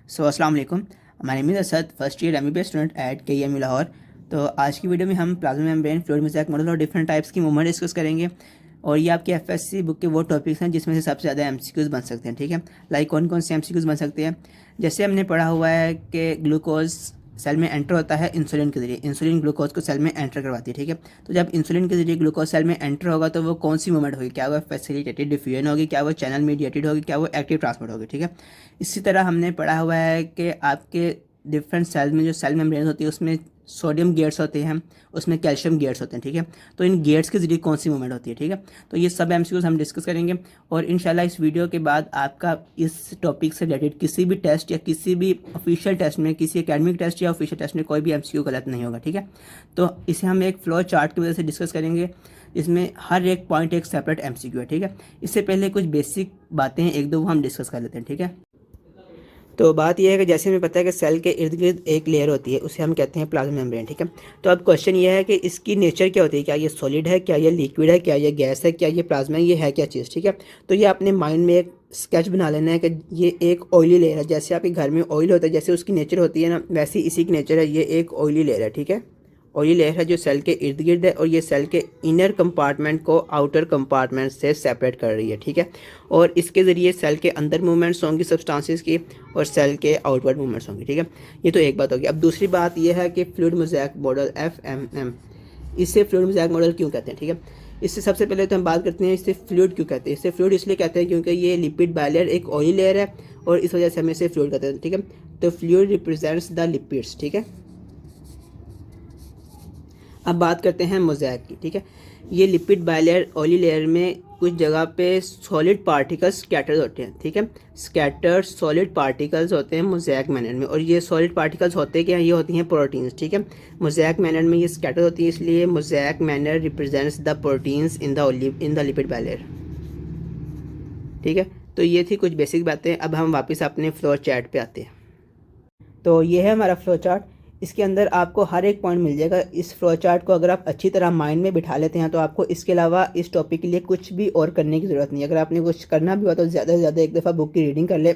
अस्सलाम वालेकुम। My name is Asad, first year MBBS student at KEMU Lahore. तो आज की वीडियो में हम plasma membrane, fluid mosaic model और डिफरेंट टाइप्स की मूवमेंट डिस्कस करेंगे। और ये आपके FSC बुक के वो टॉपिक्स हैं जिसमें से सबसे ज़्यादा MCQs बन सकते हैं। ठीक है, लाइक कौन कौन से MCQs बन सकते हैं। जैसे हमने पढ़ा हुआ है कि ग्लूकोज सेल में एंटर होता है इंसुलिन के ज़रिए, इंसुलिन ग्लूकोज को सेल में एंटर करवाती है। ठीक है, तो जब इंसुलिन के ज़रिए ग्लूकोज सेल में एंटर होगा तो वो कौन सी मूवमेंट होगी, क्या वो फैसिलिटेटेड डिफ्यूजन होगी, क्या वो चैनल मीडिएटेड होगी, क्या वो एक्टिव ट्रांसपोर्ट होगी। ठीक है, इसी तरह हमने पढ़ा हुआ है कि आपके डिफरेंट सेल में जो सेल मेम्ब्रेन होती है उसमें सोडियम गेट्स होते हैं, उसमें कैल्शियम गेट्स होते हैं। ठीक है, तो इन गेट्स के ज़रिए कौन सी मूवमेंट होती है। ठीक है, तो ये सब MCQs हम डिस्कस करेंगे। और इंशाल्लाह इस वीडियो के बाद आपका इस टॉपिक से रिलेटेड किसी भी टेस्ट या किसी भी ऑफिशियल टेस्ट में, किसी एकेडमिक टेस्ट या ऑफिशियल टेस्ट में कोई भी MCQ गलत नहीं होगा। ठीक है, तो इसे हम एक फ्लो चार्ट की वजह से डिस्कस करेंगे, इसमें हर एक पॉइंट एक सेपरेट MCQ है। ठीक है, इससे पहले कुछ बेसिक बातें हैं, एक दो वो हम डिस्कस कर लेते हैं। ठीक है, तो बात यह है कि जैसे हमें पता है कि सेल के इर्द गिर्द एक लेयर होती है, उसे हम कहते हैं प्लाज्मा मेम्ब्रेन। ठीक है, तो अब क्वेश्चन ये है कि इसकी नेचर क्या होती है, क्या ये सॉलिड है, क्या ये लिक्विड है, क्या ये गैस है, क्या ये प्लाज्मा है, ये है क्या चीज़। ठीक है, तो ये अपने माइंड में एक स्केच बना लेना है कि ये एक ऑयली लेयर है। जैसे आपके घर में ऑयल होता है, जैसे उसकी नेचर होती है ना, वैसी इसी की नेचर है, ये एक ऑयली लेयर है। ठीक है, और ये लेयर है जो सेल के इर्द गिर्द है, और ये सेल के इनर कंपार्टमेंट को आउटर कंपार्टमेंट से सेपरेट कर रही है। ठीक है, और इसके ज़रिए सेल के अंदर मूवमेंट्स होंगी सब्सटेंसेस की, और सेल के आउटवर्ड मूवमेंट्स होंगी। ठीक है, ये तो एक बात होगी। अब दूसरी बात ये है कि फ्लूइड मोज़ेक मॉडल FMM, इससे फ्लूइड मोज़ेक मॉडल क्यों कहते हैं। ठीक है, इससे सबसे पहले तो हम बात करते हैं इससे फ्लूइड क्यों कहते हैं। इससे फ्लूइड इसलिए कहते हैं क्योंकि ये लिपिड बायलेयर एक ऑयली लेयर है, और इस वजह से हम इसे फ्लूइड कहते हैं। ठीक है, तो फ्लूइड रिप्रेजेंट्स द लिपिड्स। ठीक है, अब बात करते हैं मोज़ेक की। ठीक है, ये लिपिड बायलेयर ऑयली लेयर में कुछ जगह पे सॉलिड पार्टिकल्स स्कैटर्ड होते हैं। ठीक है, स्कैटर्ड सॉलिड पार्टिकल्स होते हैं मोज़ेक मैनर में, और ये सॉलिड पार्टिकल्स होते क्या हैं, ये होती हैं प्रोटीन्स। ठीक है, मोज़ेक मैनर में ये स्कैटर होती है, इसलिए mosaic manner represents the proteins in the lipid bilayer. ठीक है, तो ये थी कुछ बेसिक बातें। अब हम वापस अपने फ्लो चार्ट पे आते हैं। तो ये है हमारा फ्लो चार्ट, इसके अंदर आपको हर एक पॉइंट मिल जाएगा। इस फ्लो चार्ट को अगर आप अच्छी तरह माइंड में बिठा लेते हैं तो आपको इसके अलावा इस टॉपिक के लिए कुछ भी और करने की ज़रूरत नहीं है। अगर आपने कुछ करना भी हुआ तो ज़्यादा से ज़्यादा एक दफ़ा बुक की रीडिंग कर ले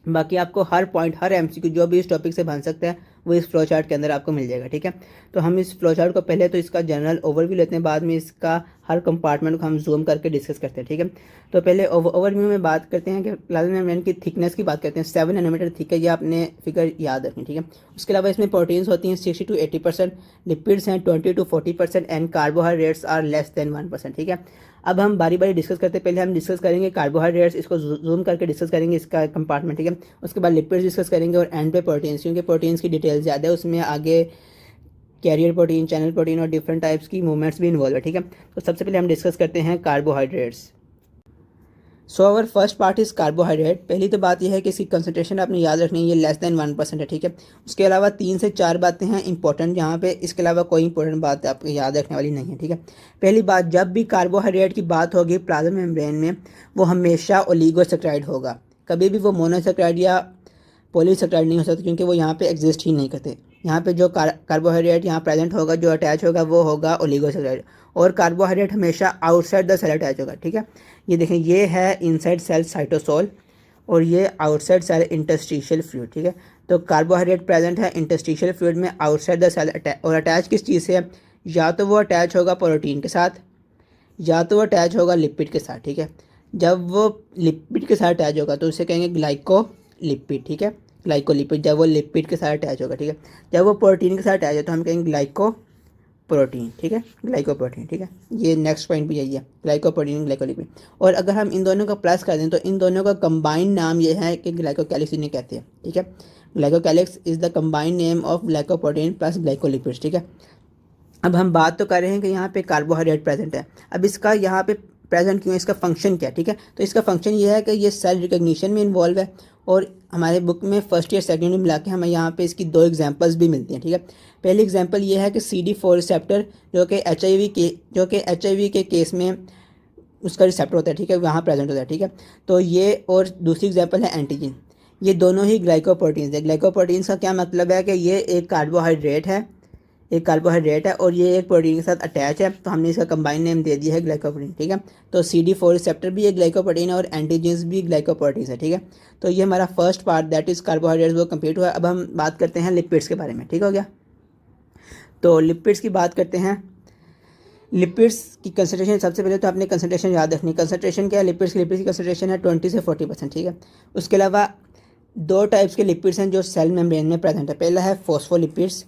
बाकी आपको हर पॉइंट, हर MCQ जो भी इस टॉपिक से बन सकता है वो इस फ्लो चार्ट के अंदर आपको मिल जाएगा। ठीक है, तो हम इस फ्लो चार्ट को पहले तो इसका जनरल ओवरव्यू लेते हैं, बाद में इसका हर कंपार्टमेंट को हम जूम करके डिस्कस करते हैं। ठीक है, तो पहले ओवरव्यू में बात करते हैं कि प्लाज्मा मेम्ब्रेन की थिकनेस की बात करते हैं। 7 नैनोमीटर थिक है, ये आपने फिगर याद रखनी। ठीक है, उसके अलावा इसमें प्रोटीन्स होती हैं 60 to 80%, लिपिड्स हैं 20 to 40%, and carbohydrates are less than 1%। ठीक है, अब हम बारी बारी डिस्कस करते हैं। पहले हम डिस्कस करेंगे कार्बोहाइड्रेट्स, इसको जूम करके डिस्कस करेंगे इसका कंपार्टमेंट। ठीक है, उसके बाद लिपिड्स डिस्कस करेंगे, और एंड पे प्रोटीन्स, क्योंकि प्रोटीन्स की डिटेल ज़्यादा है, उसमें आगे कैरियर प्रोटीन, चैनल प्रोटीन और डिफरेंट टाइप्स की मूवमेंट्स भी इन्वॉल्व है। ठीक है, तो सबसे पहले हम डिस्कस करते हैं carbohydrates. So our first part is carbohydrate. पहली तो बात यह है कि इसकी कंसनट्रेशन आपने याद रखनी है, ये लेस देन 1% है। ठीक है, उसके अलावा 3 से 4 बातें हैं इंपॉर्टेंट यहाँ पे, इसके अलावा कोई इंपॉर्टेंट बात आपको याद रखने वाली नहीं है। ठीक है, पहली बात, जब भी कार्बोहाइड्रेट की बात होगी प्लाज्मा मेम्ब्रेन में, वो हमेशा ओलिगोसैकेराइड होगा। कभी भी वो मोनोसैकेराइड या पॉलीसैकेराइड नहीं हो सकता, क्योंकि वो यहाँ पे एग्जिस्ट ही नहीं करते। यहाँ पे जो कार्बोहाइड्रेट यहाँ प्रेजेंट होगा, जो अटैच होगा, वो होगा ओलिगोसैकेराइड, और कार्बोहाइड्रेट हमेशा आउटसाइड द सेल अटैच होगा। ठीक है, ये देखें, ये है इनसाइड सेल साइटोसोल, और ये आउटसाइड सेल इंटरस्टिशियल फ्लूइड। ठीक है, तो कार्बोहाइड्रेट प्रेजेंट है इंटरस्टिशियल फ्लूइड में आउटसाइड द सेल, और अटैच किस चीज़ से है, या तो वो अटैच होगा प्रोटीन के साथ, या तो वो अटैच होगा लिपिड के साथ। ठीक है, जब वो लिपिड के साथ अटैच होगा तो उसे कहेंगे ग्लाइकोलिपिड। ठीक है, ग्लाइकोलिपिड जब वो लिपिड के साथ अटैच होगा। ठीक है, जब वो प्रोटीन के साथ अटैच है तो हम कहेंगे ग्लाइकोप्रोटीन। ठीक है, ग्लाइकोप्रोटीन। ठीक है, ये नेक्स्ट पॉइंट भी यही है, ग्लाइकोप्रोटीन, ग्लाइकोलिपिड। और अगर हम इन दोनों का प्लस कर दें तो इन दोनों का कंबाइंड नाम ये है कि ग्लाइकोकैलिक्स इन्हें कहते हैं। ठीक है, glycocalyx is the combined name of glycoprotein plus glycolipids. ठीक है, अब हम बात तो कर रहे हैं कि यहाँ पे कार्बोहाइड्रेट प्रेजेंट है। अब इसका यहाँ पे प्रेजेंट क्यों है, इसका फंक्शन क्या है। ठीक है, तो इसका फंक्शन ये है कि ये सेल रिकग्निशन में इन्वॉल्व है, और हमारे बुक में फर्स्ट ईयर सेकेंड ईयर मिला के हमें यहाँ पे इसकी 2 एग्जांपल्स भी मिलती हैं। ठीक है, पहली एग्जांपल ये है कि CD4 रिसेप्टर, जो कि HIV के केस में उसका रिसेप्टर होता है। ठीक है, वहाँ प्रेजेंट होता है। ठीक है, तो ये, और दूसरी एग्जाम्पल है एंटीजन। ये दोनों ही ग्लाइकोप्रोटीन्स है। ग्लाइकोप्रोटीन्स का क्या मतलब है कि ये एक कार्बोहाइड्रेट है, एक कार्बोहाइड्रेट है और ये एक प्रोटीन के साथ अटैच है, तो हमने इसका कंबाइन नेम दे दिया है ग्लाइकोप्रोटीन, ठीक है। तो CD4 रिसेप्टर भी एक ग्लाइकोप्रोटीन है और एंटीजेंस भी ग्लाइकोप्रोटीन है, ठीक है। तो ये हमारा first part that is carbohydrates वो कंप्लीट हुआ। अब हम बात करते हैं लिपिड्स के बारे में, ठीक हो गया। तो लिपिड्स की बात करते हैं। लिपिड्स की कंसनट्रेशन, सबसे पहले तो आपने कंसनट्रेशन याद रखनी। कंसनट्रेशन क्या है लिपिड्स की कंसनट्रेशन है 20 से 40%, ठीक है। उसके अलावा दो टाइप्स के लिपिड्स हैं जो सेल मेम्ब्रेन में प्रेजेंट है। पहला है फॉस्फोलिपिड्स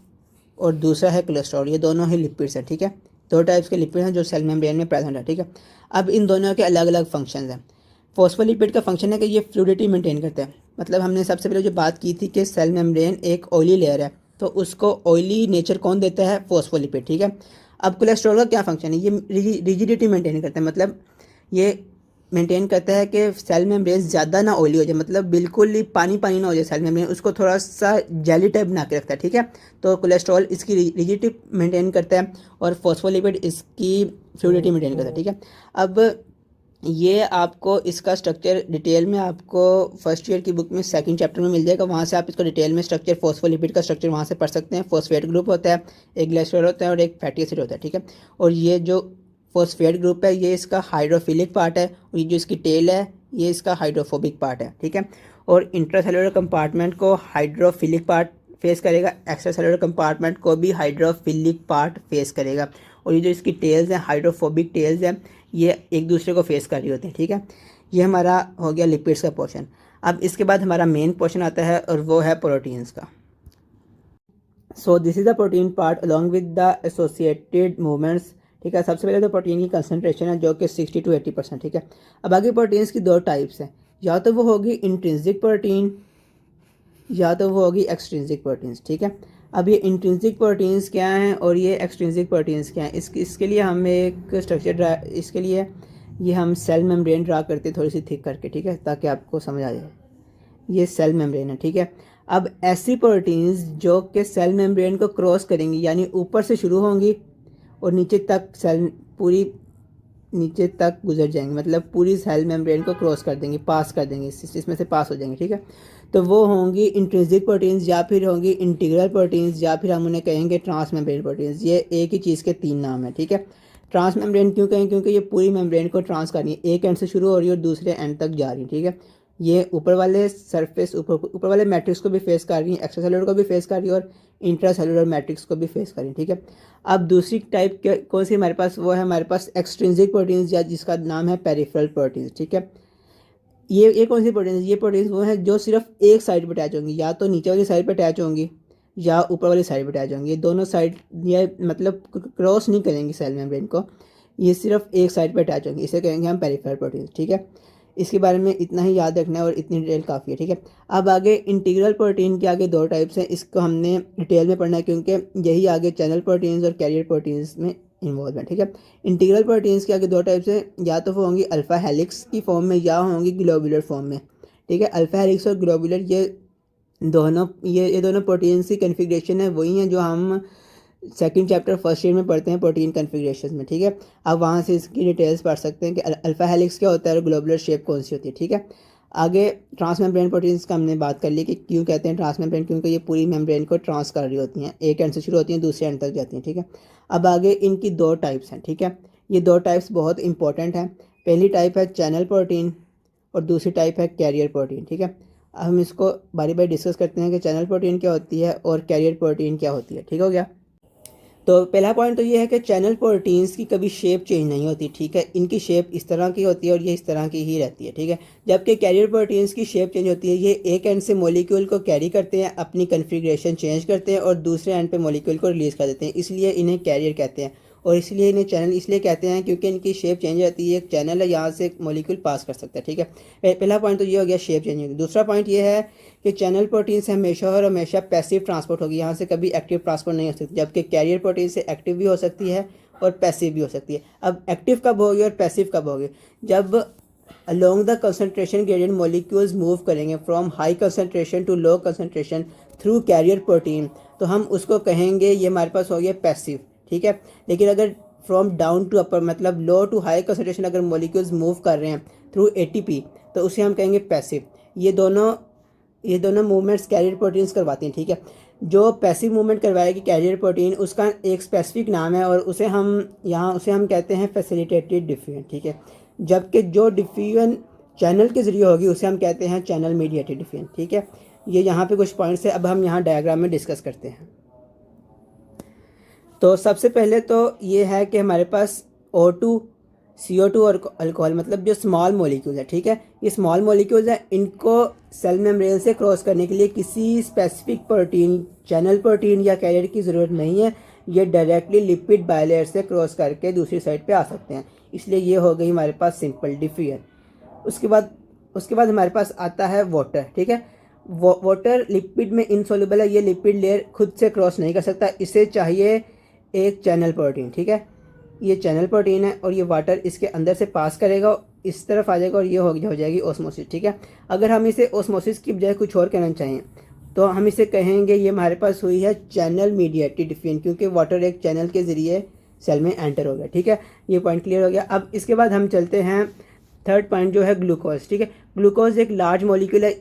और दूसरा है कोलेस्ट्रॉल। ये दोनों ही लिपिड्स हैं, ठीक है। दो टाइप्स के लिपिड हैं जो सेल मेम्ब्रेन में प्रेजेंट है, ठीक है। अब इन दोनों के अलग अलग फंक्शंस हैं। फॉस्फोलिपिड का फंक्शन है कि ये फ्लूइडिटी मेंटेन करते हैं। मतलब हमने सबसे पहले जो बात की थी कि सेल मेम्ब्रेन एक ऑयली लेयर है, तो उसको ऑयली नेचर कौन देता है? फॉस्फोलिपिड, ठीक है। अब कोलेस्ट्रॉल का क्या फंक्शन है? ये रिजिडिटी मेंटेन करता है। मतलब ये मेंटेन करता है कि सेल मेम्ब्रेन ज़्यादा ना ऑयली हो जाए, मतलब बिल्कुल ही पानी पानी ना हो जाए सेल मेम्ब्रेन, उसको थोड़ा सा जेली टाइप बना के रखता है, ठीक है। तो कोलेस्ट्रॉल इसकी रिजिडिटी मेंटेन करता है और फॉस्फोलिपिड इसकी फ्लूइडिटी मेंटेन करता है, ठीक है। अब ये आपको इसका स्ट्रक्चर डिटेल में आपको फर्स्ट ईयर की बुक में सेकंड चैप्टर में मिल जाएगा। वहाँ से आप इसको डिटेल में स्ट्रक्चर फॉस्फोलिपिड का स्ट्रक्चर वहाँ से पढ़ सकते हैं। फॉस्फेट ग्रुप होता है, एक ग्लिसरॉल होता है और एक फैटी एसिड होता है, ठीक है। और ये जो फॉस्फेट ग्रुप है ये इसका हाइड्रोफिलिक पार्ट है और ये जो इसकी टेल है ये इसका हाइड्रोफोबिक पार्ट है, ठीक है। और इंट्रासेलुलर कंपार्टमेंट को हाइड्रोफिलिक पार्ट फेस करेगा, एक्स्ट्रासेलुलर कंपार्टमेंट को भी हाइड्रोफिलिक पार्ट फेस करेगा। और ये जो इसकी टेल्स हैं, हाइड्रोफोबिक टेल्स हैं, ये एक दूसरे को फेस कर रही होती हैं, ठीक है। ये हमारा हो गया लिपिड्स का पोर्शन। अब इसके बाद हमारा मेन पोर्शन आता है और वो है प्रोटीन्स का। So this is the protein part along with the associated movements, ठीक है। सबसे पहले तो प्रोटीन की कंसनट्रेशन है जो कि 60 to 80%, ठीक है। अब आगे प्रोटीन्स की दो टाइप्स हैं, या तो वो होगी इंट्रिंसिक प्रोटीन या तो वो होगी एक्सट्रिंसिक प्रोटीन्स, ठीक है। अब ये इंट्रिंसिक प्रोटीन्स क्या हैं और ये एक्सट्रिंसिक प्रोटीन्स क्या हैं, इसके लिए हम एक स्ट्रक्चर ड्रा, इसके लिए ये हम सेल मेम्ब्रेन ड्रा करते हैं थोड़ी सी थिक करके, ठीक है, ताकि आपको समझ आ जाए। ये सेल मेम्ब्रेन है, ठीक है। अब ऐसी प्रोटीन्स जो कि सेल मेम्ब्रेन को क्रॉस करेंगी, यानी ऊपर से शुरू होंगी और नीचे तक सेल पूरी नीचे तक गुजर जाएंगे, मतलब पूरी सेल मेम्ब्रेन को क्रॉस कर देंगे, पास कर देंगे, इसमें से पास हो जाएंगे, ठीक है। तो वो होंगी इंट्रिंसिक प्रोटीन्स या फिर होंगी इंटीग्रल प्रोटीन्स या फिर हम उन्हें कहेंगे ट्रांस मेम्ब्रेन प्रोटीन्स। ये एक ही चीज़ के तीन नाम है, ठीक है। ट्रांस मेम्ब्रेन क्यों कहें? क्योंकि ये पूरी मेम्ब्रेन को ट्रांस कर रही है, एक एंड से शुरू हो रही है और दूसरे एंड तक जा रही है, ठीक है। ये ऊपर वाले सरफेस ऊपर वाले मैट्रिक्स को भी फेस कर रही है, एक्स्ट्रा सेलुलर को भी फेस कर रही है और इंट्रा सेलुलर मैट्रिक्स को भी फेस कर रही है, ठीक है। अब दूसरी टाइप कौन सी हमारे पास? वो है हमारे पास एक्सट्रिंसिक प्रोटीन्स या जिसका नाम है पेरिफेरल प्रोटीन्स, ठीक है। ये कौन सी प्रोटीन्स? ये प्रोटीन्स वो हैं जो सिर्फ एक साइड पर अटैच होंगी, या तो नीचे वाली साइड पर अटैच होंगी या ऊपर वाली साइड पर अटैच होंगी। ये दोनों साइड ये मतलब क्रॉस नहीं करेंगी सेल मेम्ब्रेन को, ये सिर्फ एक साइड पर अटैच होंगी, इसे कहेंगे हम पेरिफेरल प्रोटीन्स, ठीक है। इसके बारे में इतना ही याद रखना है और इतनी डिटेल काफ़ी है, ठीक है। अब आगे इंटीग्रल प्रोटीन के आगे दो टाइप्स हैं, इसको हमने डिटेल में पढ़ना है क्योंकि यही आगे चैनल प्रोटीन्स और कैरियर प्रोटीन्स में इन्वॉल्व है, ठीक है। इंटीग्रल प्रोटीन्स के आगे दो टाइप्स हैं, या तो वो होंगी अल्फ़ा हेलिक्स की फॉर्म में या होंगी ग्लोबुलर फॉर्म में, ठीक है। अल्फ़ा हेलिक्स और ग्लोबुलर ये दोनों प्रोटीन्स की कन्फिग्रेशन है, वही हैं जो हम सेकंड चैप्टर फर्स्ट ईयर में पढ़ते हैं प्रोटीन कन्फिग्रेशन में, ठीक है। अब वहाँ से इसकी डिटेल्स पढ़ सकते हैं कि अल्फ़ा हेलिक्स क्या होता है और ग्लोबुलर शेप कौन सी होती है, ठीक है। आगे ट्रांस मेम्ब्रेन प्रोटीन्स का हमने बात कर ली कि क्यों कहते हैं ट्रांस मेम्ब्रेन, क्योंकि ये पूरी मेम्ब्रेन को ट्रांस कर रही होती हैं, एक एंड से शुरू होती हैं दूसरे एंड तक जाती हैं, ठीक है। अब आगे इनकी दो टाइप्स हैं, ठीक है। ये दो टाइप्स बहुत इंपॉर्टेंट हैं। पहली टाइप है चैनल प्रोटीन और दूसरी टाइप है कैरियर प्रोटीन, ठीक है। अब हम इसको बारी बारी डिस्कस करते हैं कि चैनल प्रोटीन क्या होती है और कैरियर प्रोटीन क्या होती है, ठीक हो गया। तो पहला पॉइंट तो ये है कि चैनल प्रोटीन्स की कभी शेप चेंज नहीं होती, ठीक है। इनकी शेप इस तरह की होती है और ये इस तरह की ही रहती है, ठीक है। जबकि कैरियर प्रोटीन्स की शेप चेंज होती है, ये एक एंड से मॉलिक्यूल को कैरी करते हैं, अपनी कन्फिग्रेशन चेंज करते हैं और दूसरे एंड पे मॉलिक्यूल को रिलीज़ कर देते हैं, इसलिए इन्हें कैरियर कहते हैं। और इसलिए इन्हें चैनल इसलिए कहते हैं क्योंकि इनकी शेप चेंज रहती है, एक चैनल है यहाँ से एक मॉलिक्यूल पास कर सकता है, ठीक है। पहला पॉइंट तो ये हो गया शेप चेंज होगी। दूसरा पॉइंट ये है कि चैनल प्रोटीन से हमेशा और हमेशा पैसिव ट्रांसपोर्ट होगी, यहाँ से कभी एक्टिव ट्रांसपोर्ट नहीं हो सकती, जबकि कैरियर प्रोटीन से एक्टिव भी हो सकती है और पैसिव भी हो सकती है। अब एक्टिव कब होगी और पैसिव कब होगी? जब along the concentration gradient molecules move करेंगे from high concentration to low concentration through carrier protein, तो हम उसको कहेंगे ये हमारे पास हो गया पैसिव, ठीक है। लेकिन अगर फ्रॉम डाउन टू अपर मतलब लो टू हाई कंसनट्रेशन अगर मॉलिक्यूल्स मूव कर रहे हैं थ्रू ATP, तो उसे हम कहेंगे पैसिव। ये दोनों मूवमेंट्स कैरियर प्रोटीन्स करवाती हैं, ठीक है। जो पैसिव मूवमेंट करवाएगी कैरियर प्रोटीन, उसका एक स्पेसिफिक नाम है और उसे हम कहते हैं फैसिलिटेटेड डिफ्यूजन, ठीक है। जबकि जो डिफ्यूजन चैनल के ज़रिए होगी उसे हम कहते हैं चैनल मीडिएटेड डिफ्यूजन, ठीक है। ये यहाँ पे कुछ पॉइंट्स है, अब हम यहाँ डायग्राम में डिस्कस करते हैं। तो सबसे पहले तो ये है कि हमारे पास O2, CO2 और अल्कोहल, मतलब जो स्मॉल मॉलिक्यूल्स है, ठीक है। ये स्मॉल मॉलिक्यूल्स है, इनको सेल मेम्ब्रेन से क्रॉस करने के लिए किसी स्पेसिफिक प्रोटीन, चैनल प्रोटीन या कैरियर की ज़रूरत नहीं है। ये डायरेक्टली लिपिड बायलेयर से क्रॉस करके दूसरी साइड पे आ सकते हैं, इसलिए ये हो गई हमारे पास सिंपल डिफ्यूजन। उसके बाद हमारे पास आता है वाटर, ठीक है। वाटर लिपिड में इनसॉल्युबल है, ये लिपिड लेयर खुद से क्रॉस नहीं कर सकता, इसे चाहिए एक चैनल प्रोटीन, ठीक है। ये चैनल प्रोटीन है और ये वाटर इसके अंदर से पास करेगा, इस तरफ आ जाएगा और ये हो जाएगी ओस्मोसिस, ठीक है। अगर हम इसे ओस्मोसिस की बजाय कुछ और कहना चाहें तो हम इसे कहेंगे ये हमारे पास हुई है चैनल मीडिएटेड डिफ्यूजन, क्योंकि वाटर एक चैनल के ज़रिए सेल में एंटर हो गया, ठीक है। ये पॉइंट क्लियर हो गया। अब इसके बाद हम चलते हैं थर्ड पॉइंट जो है ग्लूकोज, ठीक है। ग्लूकोज एक लार्ज मॉलिक्यूल है,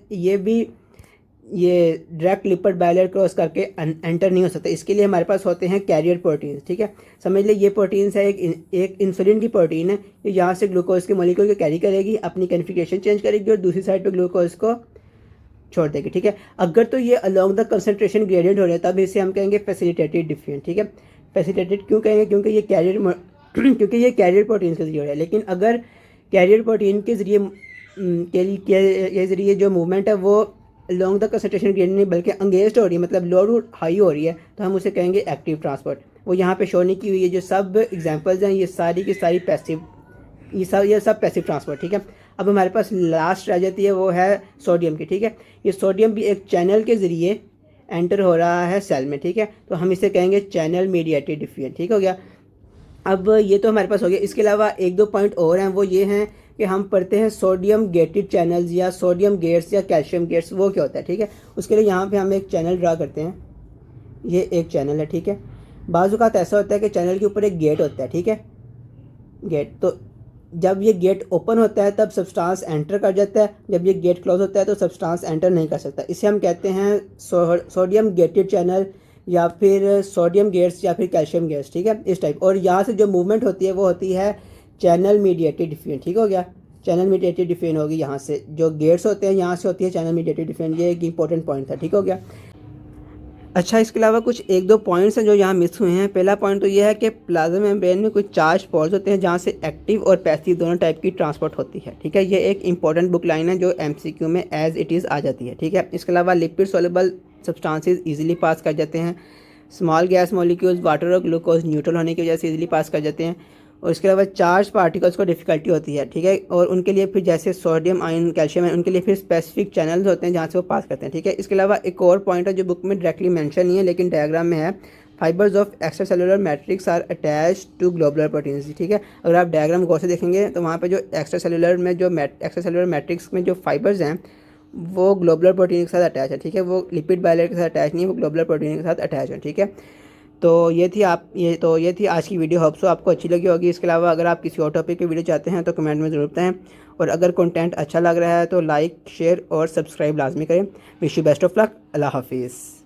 ये डायरेक्ट लिपिड बायलेयर क्रॉस करके एंटर नहीं हो सकता, इसके लिए हमारे पास होते हैं कैरियर प्रोटीन्स, ठीक है। समझ ले ये प्रोटीन्स है, एक इंसुलिन की प्रोटीन है, ये यहाँ से ग्लूकोज के मॉलिक्यूल को कैरी करेगी, अपनी कॉन्फ़िगरेशन चेंज करेगी और दूसरी साइड पे ग्लूकोज को छोड़ देगी, ठीक है। अगर तो ये अलोंग द कंसंट्रेशन ग्रेडियंट हो रहा है तब इसे हम कहेंगे फैसिलिटेटेड डिफ्यूजन, ठीक है। फैसिलिटेटेड क्यों कहेंगे, क्योंकि ये कैरियर प्रोटीन के जरिए हो रहा है। लेकिन अगर कैरियर प्रोटीन के ज़रिए जो मूवमेंट है वो लॉन्ग द कंसंट्रेशन ग्रेडियंट नहीं बल्कि एंगेज्ड हो रही है, मतलब लोड हाई हो रही है, तो हम उसे कहेंगे एक्टिव ट्रांसपोर्ट। वो यहाँ पे शो नहीं की हुई है, जो सब एग्जांपल्स हैं ये सारी की सारी पैसिव, ये सब पैसिव ट्रांसपोर्ट, ठीक है। अब हमारे पास लास्ट रह जाती है वो है सोडियम की, ठीक है। ये सोडियम भी एक चैनल के ज़रिए एंटर हो रहा है सेल में, ठीक है, तो हम इसे कहेंगे चैनल मीडिएटेड डिफ्यूजन, ठीक हो गया। अब ये तो हमारे पास हो गया। इसके अलावा एक दो पॉइंट और हैं, वो ये हैं कि हम पढ़ते हैं सोडियम गेटेड चैनल्स या सोडियम गेट्स या कैल्शियम गेट्स, वो क्या होता है, ठीक है। उसके लिए यहाँ पे हम एक चैनल ड्रा करते हैं, ये एक चैनल है, ठीक है। बाज़ औक़ात ऐसा होता है कि चैनल के ऊपर एक गेट होता है, ठीक है, गेट। तो जब ये गेट ओपन होता है तब सब्सटेंस एंटर कर जाता है, जब ये गेट क्लोज होता है तो सब्सटेंस एंटर नहीं कर सकता। इसे हम कहते हैं सोडियम गेटेड चैनल या फिर सोडियम गेट्स या फिर कैल्शियम गेट्स, ठीक है, इस टाइप। और यहाँ से जो मूवमेंट होती है वो होती है चैनल मीडिएटेड डिफ्यूजन, ठीक हो गया। चैनल मीडिएटेड डिफ्यूजन होगी, यहाँ से जो गेट्स होते हैं यहाँ से होती है चैनल मीडिएटेड डिफ्यूजन। ये एक इंपॉर्टेंट पॉइंट था, ठीक हो गया। अच्छा, इसके अलावा कुछ एक दो पॉइंट्स हैं जो यहाँ मिस हुए हैं। पहला पॉइंट तो ये है कि प्लाज्मा मेम्ब्रेन में कुछ चार्ज पोर्स होते हैं जहाँ से एक्टिव और पैसिव दोनों टाइप की ट्रांसपोर्ट होती है, ठीक है। ये एक इंपॉर्टेंट बुक लाइन है जो MCQ में एज इट इज़ आ जाती है, ठीक है। इसके अलावा lipid soluble substances easily pass कर जाते हैं, स्मॉल गैस मॉलिक्यूल्स वाटर और ग्लूकोज न्यूट्रल होने की वजह से इजीली पास कर जाते हैं। और इसके अलावा चार्ज पार्टिकल्स को डिफ़िकल्टी होती है, ठीक है। और उनके लिए फिर जैसे सोडियम आयन कैल्शियम आयन, उनके लिए फिर स्पेसिफिक चैनल्स होते हैं जहाँ से वो पास करते हैं, ठीक है। इसके अलावा एक और पॉइंट है जो बुक में डायरेक्टली मेंशन नहीं है लेकिन डायग्राम में है, fibres of extra cellular matrix are attach to globular proteins, ठीक है। अगर आप डायग्राम गौर से देखेंगे तो वहाँ पर जो एक्स्ट्रा सेलुलर मैट्रिक्स में जो फाइबर्स हैं वो ग्लोबुलर प्रोटीन के साथ अटैच है, ठीक है। वो लिपिड बायलेयर के साथ अटैच नहीं है, वो ग्लोबुलर प्रोटीन के साथ अटैच है, ठीक है। तो ये थी आज की वीडियो। होप सो आपको अच्छी लगी होगी। इसके अलावा अगर आप किसी और टॉपिक की वीडियो चाहते हैं तो कमेंट में ज़रूर बताएं, और अगर कंटेंट अच्छा लग रहा है तो लाइक शेयर और सब्सक्राइब लाजमी करें। Wish you best of luck. अल्लाह हाफिज़।